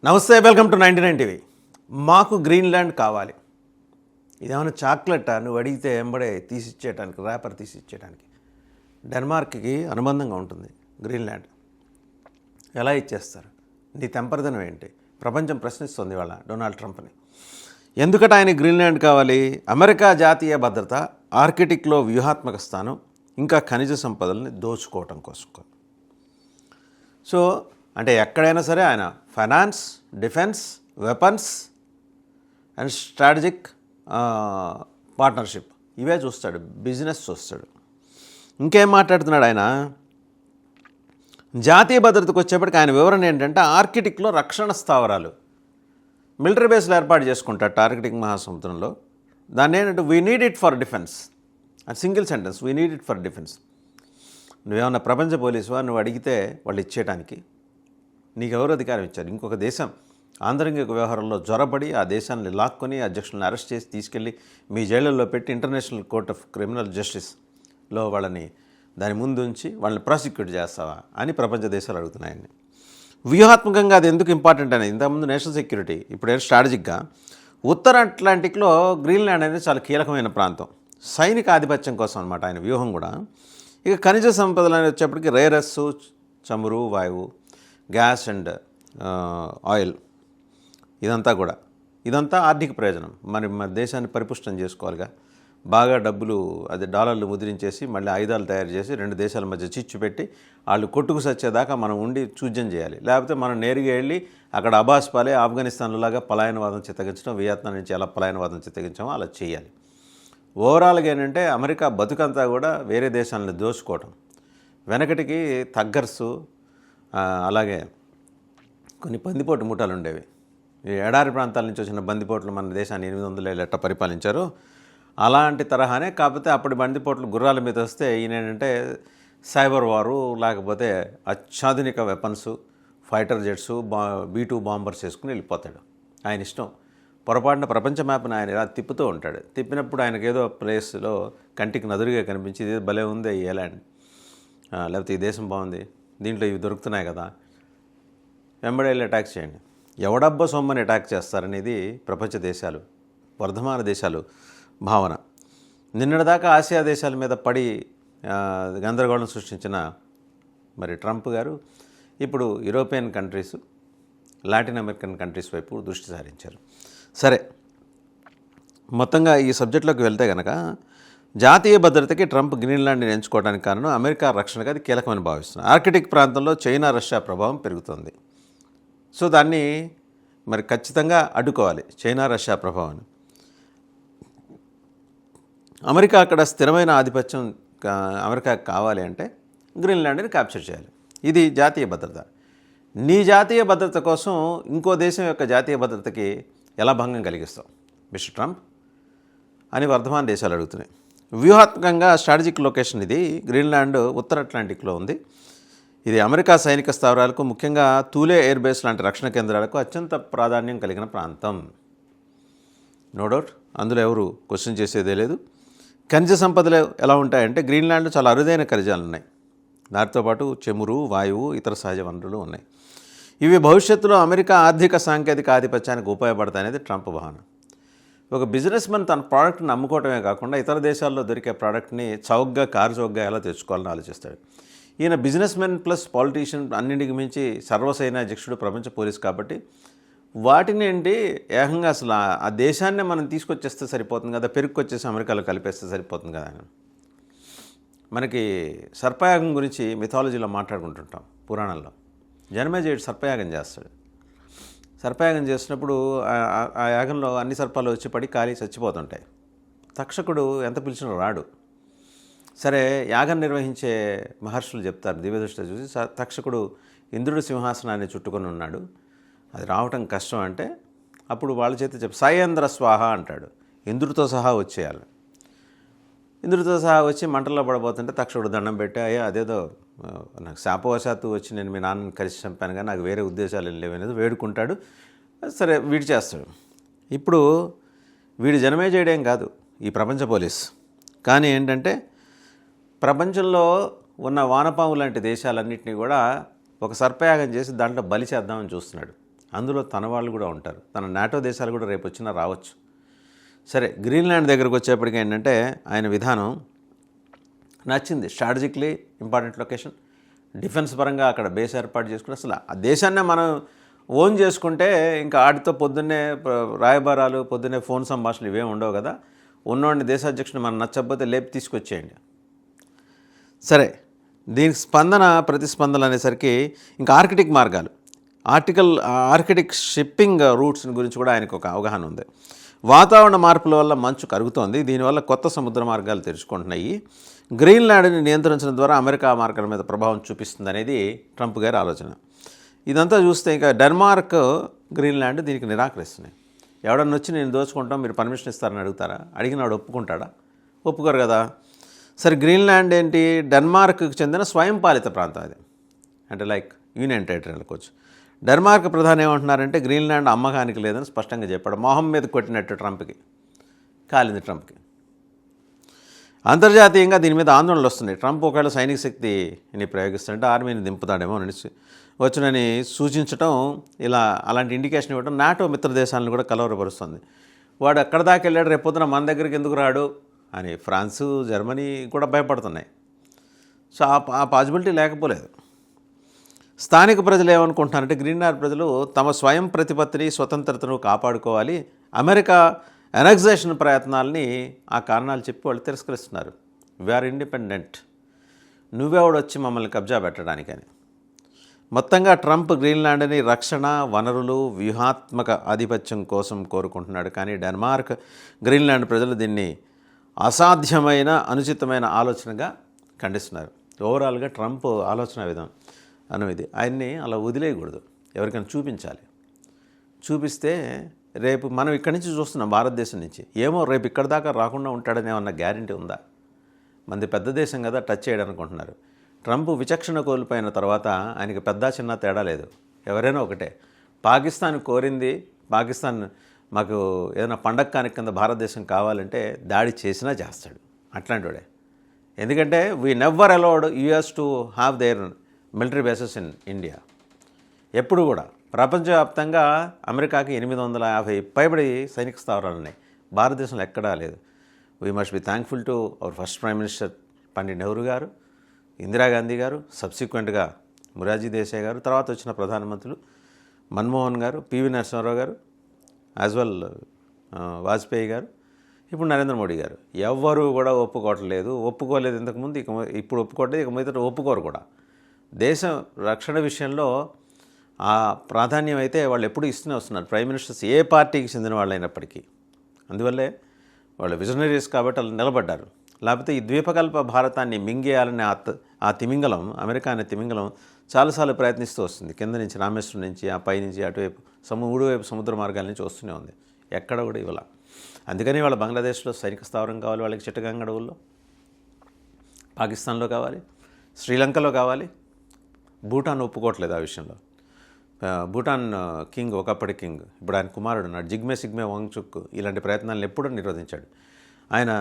నమస్తే, welcome to 99 TV. మాకు Greenland కావాలి. ఇదేమైనా చాక్లెట్ నువ్వు అడిగితే ఎంబడే తీసిచ్చేయడానికి, ర్యాపర్ తీసిచ్చేయడానికి. డెన్మార్క్కి అనుబంధంగా ఉంటుంది గ్రీన్లాండ్. ఎలా ఇచ్చేస్తారు? నీ తెంపరదనం ఏంటి? ప్రపంచం ప్రశ్నిస్తుంది ఇవాళ డొనాల్డ్ ట్రంప్ని. ఎందుకట ఆయన గ్రీన్లాండ్ కావాలి? అమెరికా జాతీయ భద్రత, ఆర్కిటిక్లో వ్యూహాత్మక స్థానం, ఇంకా ఖనిజ సంపదల్ని దోచుకోవటం కోసం. సో అంటే ఎక్కడైనా సరే ఆయన finance, defence, weapons and strategic partnership ఇవే చూస్తాడు, బిజినెస్ చూస్తాడు. ఇంకేం మాట్లాడుతున్నాడు ఆయన? జాతీయ భద్రతకు వచ్చేప్పటికి ఆయన వివరణ ఏంటంటే ఆర్కిటిక్లో రక్షణ స్థావరాలు, మిలిటరీ బేస్లు ఏర్పాటు చేసుకుంటాడు ఆర్కిటిక్ మహాసముద్రంలో. దాన్ని ఏంటంటే we need it for defence. అది single sentence, we need it for defence. నువ్వేమన్నా ప్రపంచ పోలీసువా? నువ్వు అడిగితే వాళ్ళు ఇచ్చేయడానికి నీకెవరు అధికారం ఇచ్చారు? ఇంకొక దేశం ఆంతరంగిక వ్యవహారంలో జ్వరపడి ఆ దేశాన్ని లాక్కొని అధ్యక్షులను అరెస్ట్ చేసి తీసుకెళ్ళి మీ జైళ్ళల్లో పెట్టి ఇంటర్నేషనల్ కోర్ట్ ఆఫ్ క్రిమినల్ జస్టిస్లో వాళ్ళని దాని ముందు ఉంచి వాళ్ళని ప్రాసిక్యూట్ చేస్తావా అని ప్రపంచ దేశాలు అడుగుతున్నాయని. వ్యూహాత్మకంగా అది ఎందుకు ఇంపార్టెంట్ అనేది, ఇంతకుముందు నేషనల్ సెక్యూరిటీ, ఇప్పుడు స్ట్రాటజిక్గా ఉత్తర అట్లాంటిక్లో గ్రీన్లాండ్ అనేది చాలా కీలకమైన ప్రాంతం, సైనిక ఆధిపత్యం కోసం అనమాట ఆయన వ్యూహం కూడా. ఇక ఖనిజ సంపదలు అనేది వచ్చేప్పటికి రేరస్, చమురు, వాయువు, గ్యాస్ అండ్ ఆయిల్, ఇదంతా ఆర్థిక ప్రయోజనం. మన దేశాన్ని పరిపుష్టం చేసుకోవాలిగా. బాగా డబ్బులు అది డాలర్లు ముద్రించేసి మళ్ళీ ఆయుధాలు తయారు చేసి రెండు దేశాల మధ్య చిచ్చు పెట్టి వాళ్ళు కొట్టుకు సచ్చేదాకా మనం ఉండి చూజ్యం చేయాలి. లేకపోతే మనం నేరుగా వెళ్ళి అక్కడ అబాస్ పాలే, ఆఫ్ఘనిస్తాన్లాగా పలాయనవాదం చిత్తగించడం, వియత్నాం నుంచి ఎలా పలాయనవాదం చిత్తగించామో అలా చేయాలి. ఓవరాల్గా ఏంటంటే అమెరికా బతుకంతా కూడా వేరే దేశాలను దోచుకోవటం. వెనకటికి తగ్గర్సు, అలాగే కొన్ని బందిపోటు ముఠాలు ఉండేవి. ఈ ఎడారి ప్రాంతాల నుంచి వచ్చిన బందిపోట్లు మన దేశాన్ని 800 ఏళ్ళ పరిపాలించారు. అలాంటి తరహానే, కాకపోతే అప్పటి బందిపోట్లు గుర్రాల మీద వస్తే ఈయన ఏంటంటే సైబర్ వారు, లేకపోతే అత్యాధునిక weapons, fighter jets, B-2 bombers వేసుకుని వెళ్ళిపోతాడు. ఆయన ఇష్టం. పొరపాటున ప్రపంచ మ్యాప్ని ఆయన ఇలా తిప్పుతూ ఉంటాడు. తిప్పినప్పుడు ఆయనకు ఏదో ప్లేస్లో కంటికి నదురుగా కనిపించి ఇది భలే ఉంది ఈ ఐలాండ్, లేకపోతే ఈ దేశం బాగుంది, దీంట్లో ఇవి దొరుకుతున్నాయి కదా, వెంబడి వెళ్ళి అటాక్ చేయండి. ఎవడబ్బో సొమ్మని అటాక్ చేస్తారనేది ప్రపంచ దేశాలు, వర్ధమాన దేశాలు భావన. నిన్నటిదాకా ఆసియా దేశాల మీద పడి గందరగోళం సృష్టించిన మరి ట్రంప్ గారు ఇప్పుడు European countries, Latin American countries వైపు దృష్టి సారించారు. సరే, మొత్తంగా ఈ సబ్జెక్టులోకి వెళ్తే కనుక జాతీయ భద్రతకి ట్రంప్ గ్రీన్లాండ్ని ఎంచుకోవడానికి కారణం అమెరికా రక్షణకు అది కీలకమని భావిస్తున్నారు. ఆర్కిటిక్ ప్రాంతంలో చైనా, రష్యా ప్రభావం పెరుగుతుంది. సో దాన్ని మరి ఖచ్చితంగా అడ్డుకోవాలి, చైనా, రష్యా ప్రభావాన్ని. అమెరికా అక్కడ స్థిరమైన ఆధిపత్యం అమెరికాకు కావాలి అంటే గ్రీన్లాండ్ని క్యాప్చర్ చేయాలి. ఇది జాతీయ భద్రత. నీ జాతీయ భద్రత కోసం ఇంకో దేశం యొక్క జాతీయ భద్రతకి ఎలా భంగం కలిగిస్తావు మిస్టర్ ట్రంప్ అని వర్ధమాన దేశాలు అడుగుతున్నాయి. వ్యూహాత్మకంగా స్ట్రాటజిక్ లొకేషన్ ఇది. గ్రీన్లాండ్ ఉత్తర అట్లాంటిక్లో ఉంది. ఇది అమెరికా సైనిక స్థావరాలకు, ముఖ్యంగా తూలే ఎయిర్ బేస్ లాంటి రక్షణ కేంద్రాలకు అత్యంత ప్రాధాన్యం కలిగిన ప్రాంతం. నో డౌట్, అందులో ఎవరు క్వశ్చన్ చేసేదే లేదు. ఖనిజ సంపదలు ఎలా ఉంటాయంటే గ్రీన్లాండ్లో చాలా అరుదైన ఖనిజాలు ఉన్నాయి. దాంతో పాటు చమురు, వాయువు, ఇతర సహజ వనరులు ఉన్నాయి. ఇవి భవిష్యత్తులో అమెరికా ఆర్థిక సాంకేతిక ఆధిపత్యానికి ఉపయోగపడతాయనేది ట్రంప్ భావన. ఒక బిజినెస్ మెన్ తన ప్రోడక్ట్ని అమ్ముకోవటమే కాకుండా ఇతర దేశాల్లో దొరికే ప్రోడక్ట్ని చౌకగా, కారు చౌకగా ఎలా తెచ్చుకోవాలని ఆలోచిస్తాడు. ఈయన బిజినెస్ మెన్ ప్లస్ పాలిటీషియన్, అన్నింటికి మించి సర్వసైన్యాధ్యక్షుడు, ప్రపంచ పోలీస్ కాబట్టి వాటిని ఏంటి ఏకంగా అసలు ఆ దేశాన్నే మనం తీసుకొచ్చేస్తే సరిపోతుంది కదా, పెరుక్కొచ్చేసి అమెరికాలో కలిపేస్తే సరిపోతుంది కదా. మనకి సర్పయాగం గురించి మిథాలజీలో మాట్లాడుకుంటుంటాం పురాణాల్లో. జనమేజయుడు సర్పయాగం చేస్తాడు. సర్పయాగం చేసినప్పుడు ఆ యాగంలో అన్ని సర్పాలు వచ్చి పడి కాలి చచ్చిపోతుంటాయి. తక్షకుడు ఎంత పిలిచినా రాడు. సరే, యాగం నిర్వహించే మహర్షులు చెప్తారు దివ్యదృష్టి చూసి, తక్షకుడు ఇంద్రుడి సింహాసనాన్ని చుట్టుకొని ఉన్నాడు, అది రావటం కష్టం అంటే అప్పుడు వాళ్ళ చేత సాయేంద్ర స్వాహ అంటాడు, ఇంద్రుడితో సహా వచ్చేయాలి. ఇంద్రుడితో సహా వచ్చి మంటల్లో పడబోతుంటే తక్షకుడు దండం పెట్టి, అయ్యా అదేదో నాకు శాపవశాత్తు వచ్చి నేను మీ నాన్నని కలిసి చంపాను కానీ నాకు వేరే ఉద్దేశాలు లేవనేది వేడుకుంటాడు. సరే, వీడు చేస్తాడు. ఇప్పుడు వీడు జనమేజయుడేం కాదు, ఈ ప్రపంచ పోలీస్. కానీ ఏంటంటే ప్రపంచంలో ఉన్న వానపాము లాంటి దేశాలన్నింటినీ కూడా ఒక సర్పయాగం చేసి దాంట్లో బలి చేద్దామని చూస్తున్నాడు. అందులో తన వాళ్ళు కూడా ఉంటారు, తన నాటో దేశాలు కూడా రేపు వచ్చినా రావచ్చు. సరే, గ్రీన్లాండ్ దగ్గరకు వచ్చేప్పటికి ఏంటంటే ఆయన విధానం నచ్చింది. స్ట్రాటజిక్లీ ఇంపార్టెంట్ లొకేషన్, డిఫెన్స్ పరంగా అక్కడ బేస్ ఏర్పాటు చేసుకుని అసలు ఆ దేశాన్నే మనం ఓన్ చేసుకుంటే ఇంకా ఆడితో పొద్దున్నే రాయబారాలు, పొద్దున్నే ఫోన్ సంభాషణలు ఇవేం ఉండవు కదా. ఉన్నోడిని దేశాధ్యక్షుడిని మనం నచ్చకపోతే లేపి తీసుకొచ్చేయండి. సరే, దీనికి ప్రతిస్పందన అనేసరికి ఇంకా ఆర్కిటిక్ మార్గాలు, ఆర్కిటిక్ షిప్పింగ్ రూట్స్ గురించి కూడా ఆయనకు ఒక అవగాహన ఉంది. వాతావరణ మార్పుల వల్ల మంచు కరుగుతోంది, దీనివల్ల కొత్త సముద్ర మార్గాలు తెరుచుకుంటున్నాయి. గ్రీన్లాండ్ని నియంత్రించడం ద్వారా అమెరికా మార్గాల మీద ప్రభావం చూపిస్తుంది అనేది ట్రంప్ గారి ఆలోచన. ఇదంతా చూస్తే ఇంకా డెన్మార్క్, గ్రీన్లాండ్ దీనికి నిరాకరిస్తున్నాయి. ఎవడన్నా వచ్చి నేను దోచుకుంటాం, మీరు పర్మిషన్ ఇస్తారని అడుగుతారా? అడిగినాడు ఒప్పుకుంటాడా? ఒప్పుకోరు కదా. సరే, గ్రీన్లాండ్ ఏంటి? డెన్మార్క్కి చెందిన స్వయంపాలిత ప్రాంతం అది, అంటే లైక్ యూనియన్ టెరిటరీ అనుకోవచ్చు. డెన్మార్క్ ప్రధాని ఏమంటున్నారంటే గ్రీన్లాండ్ అమ్మకానికి లేదని స్పష్టంగా చెప్పాడు. మొహం మీద కొట్టినట్టు ట్రంప్కి కాలింది. ట్రంప్కి అంతర్జాతీయంగా దీని మీద ఆందోళనలు వస్తున్నాయి. ట్రంప్ ఒకవేళ సైనిక శక్తిని ప్రయోగిస్తుంటే ఆర్మీని దింపుతాడేమో అని వచ్చునని సూచించడం, అలాంటి ఇండికేషన్ ఇవ్వడం నాటో మిత్ర దేశాలను కూడా కలవరపరుస్తుంది. వాడు ఎక్కడ దాకా వెళ్ళాడు, రేపొద్దున మన దగ్గరికి ఎందుకు రాడు అని ఫ్రాన్సు, జర్మనీ కూడా భయపడుతున్నాయి. సో ఆ పాసిబిలిటీ లేకపోలేదు. స్థానిక ప్రజలు ఏమనుకుంటున్నారంటే గ్రీన్లాండ్ ప్రజలు తమ స్వయం ప్రతిపత్తిని, స్వతంత్రతను కాపాడుకోవాలి. అమెరికా ఎనెక్సేషన్ ప్రయత్నాలని ఆ కారణాలు చెప్పి వాళ్ళు తిరస్కరిస్తున్నారు. వీఆర్ ఇండిపెండెంట్, నువ్వెవడొచ్చి మమ్మల్ని కబ్జా పెట్టడానికని. మొత్తంగా ట్రంప్ గ్రీన్లాండ్ని రక్షణ, వనరులు, వ్యూహాత్మక ఆధిపత్యం కోసం కోరుకుంటున్నాడు. కానీ డెన్మార్క్, గ్రీన్లాండ్ ప్రజలు దీన్ని అసాధ్యమైన, అనుచితమైన ఆలోచనగా ఖండిస్తున్నారు. ఓవరాల్గా ట్రంప్ ఆలోచన విధానం అనేది ఆయన్ని అలా వదిలేయకూడదు, ఎవరికైనా చూపించాలి. చూపిస్తే రేపు మనం ఇక్కడి నుంచి చూస్తున్నాం, భారతదేశం నుంచి, ఏమో రేపు ఇక్కడి దాకా రాకుండా ఉంటాడనే ఏమన్నా గ్యారంటీ ఉందా? మనది పెద్ద దేశం కదా, టచ్ చేయడానుకుంటున్నారు. ట్రంప్ విచక్షణ కోల్పోయిన తర్వాత ఆయనకి పెద్ద చిన్న తేడా లేదు, ఎవరైనా ఒకటే. పాకిస్తాన్ కోరింది, పాకిస్తాన్ మాకు ఏదైనా పండగ కాని కింద భారతదేశం కావాలంటే దాడి చేసినా చేస్తాడు, అట్లాంటి వాడే. ఎందుకంటే we never allowed US to have their military bases in India. ఎప్పుడు కూడా ప్రపంచవ్యాప్తంగా అమెరికాకి 850 పైబడి సైనిక స్థావరాలు ఉన్నాయి, భారతదేశంలో ఎక్కడా లేదు. We must be thankful to our first prime minister Pandit Nehru గారు, ఇందిరాగాంధీ గారు, సబ్సిక్వెంట్గా మొరార్జీ దేశాయ్ గారు, తర్వాత వచ్చిన ప్రధానమంత్రులు మన్మోహన్ గారు, పివి నరసింహారావు గారు, యాజ్ వెల్ వాజ్పేయి గారు, ఇప్పుడు నరేంద్ర మోడీ గారు. ఎవ్వరూ కూడా ఒప్పుకోలేదు ఇంతకుముందు, ఇప్పుడు ఒప్పుకోవట్లేదు, ఇక మీద ఒప్పుకోరు కూడా. దేశం రక్షణ విషయంలో ఆ ప్రాధాన్యం అయితే వాళ్ళు ఎప్పుడూ ఇస్తూనే వస్తున్నారు, ప్రైమ్ మినిస్టర్స్ ఏ పార్టీకి చెందిన వాళ్ళు అయినప్పటికీ. అందువల్లే వాళ్ళు విజనరీస్ కాబట్టి వాళ్ళు నిలబడ్డారు. లేకపోతే ఈ ద్వీపకల్ప భారతాన్ని మింగేయాలనే ఆ తిమింగలం, అమెరికా అనే తిమింగలం చాలాసార్లు ప్రయత్నిస్తూ వస్తుంది. కింద నుంచి, రామేశ్వరం నుంచి, ఆ పైనుంచి అటువైపు మూడువైపు సముద్ర మార్గాల నుంచి వస్తూనే ఉంది, ఎక్కడ కూడా ఇవాళ. అందుకని వాళ్ళ బంగ్లాదేశ్లో సైనిక స్థావరం కావాలి, వాళ్ళకి చిట్టగాంగ్ అడవుల్లో, పాకిస్తాన్లో కావాలి, శ్రీలంకలో కావాలి. భూటాన్ ఒప్పుకోవట్లేదు ఆ విషయంలో. భూటాన్ కింగ్, ఒకప్పటి కింగ్, ఇప్పుడు ఆయన కుమారుడు ఉన్నాడు, జిగ్మే వాంగ్చుక్, ఇలాంటి ప్రయత్నాలను ఎప్పుడూ నిరోధించాడు. ఆయన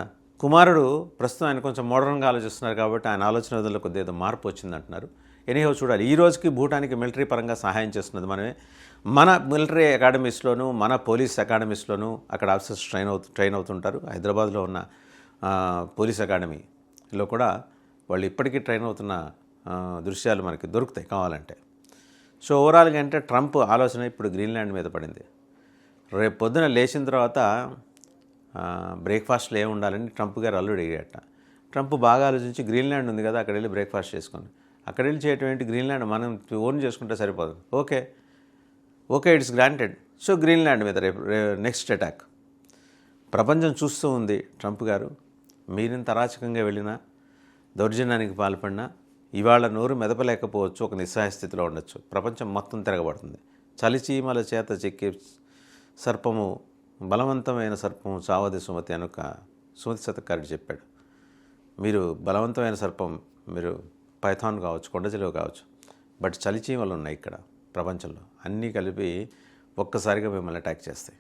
కుమారుడు ప్రస్తుతం ఆయన కొంచెం మోడర్న్గా ఆలోచిస్తున్నారు కాబట్టి ఆయన ఆలోచన విధంలో కొద్దిగా ఏదో మార్పు వచ్చిందంటున్నారు. ఎనీహో చూడాలి. ఈ రోజుకి భూటాన్కి మిలిటరీ పరంగా సహాయం చేస్తున్నది మనమే. మన మిలిటరీ అకాడమీస్లోనూ, మన పోలీస్ అకాడమీస్లోనూ అక్కడ ఆఫీసర్స్ ట్రైన్ అవుతుంటారు. హైదరాబాద్లో ఉన్న పోలీస్ అకాడమీలో కూడా వాళ్ళు ఇప్పటికీ ట్రైన్ అవుతున్న దృశ్యాలు మనకి దొరుకుతాయి కావాలంటే. సో ఓవరాల్గా అంటే ట్రంప్ ఆలోచన ఇప్పుడు గ్రీన్లాండ్ మీద పడింది. రేపు పొద్దున లేచిన తర్వాత బ్రేక్ఫాస్ట్లో ఏమి ఉండాలని ట్రంప్ గారు అల్లుడు అడిగాట. ట్రంప్ బాగా ఆలోచించి గ్రీన్లాండ్ ఉంది కదా, అక్కడ వెళ్ళి బ్రేక్ఫాస్ట్ చేసుకొని, అక్కడ వెళ్ళి చేయటం ఏంటి, గ్రీన్లాండ్ మనం ఓన్ చేసుకుంటే సరిపోదు. Okay it's granted. So Greenland మీద రేపు నెక్స్ట్ అటాక్ ప్రపంచం చూస్తూ ఉంది. ట్రంప్ గారు మీరింత అరాచకంగా వెళ్ళినా, దౌర్జన్యానికి పాల్పడినా ఇవాళ నోరు మెదపలేకపోవచ్చు, ఒక నిస్సహాయ స్థితిలో ఉండొచ్చు. ప్రపంచం మొత్తం తిరగబడుతుంది. చలిచీమల చేత చెక్కే సర్పము, బలవంతమైన సర్పము చావది సుమతి అని ఒక సుమతి శతకారుడు చెప్పాడు. మీరు బలవంతమైన సర్పం, మీరు పైథాన్ కావచ్చు, కొండచిలువ కావచ్చు, బట్ చలిచీమలు ఉన్నాయి ఇక్కడ ప్రపంచంలో, అన్నీ కలిపి ఒక్కసారిగా మిమ్మల్ని అటాక్ చేస్తాయి.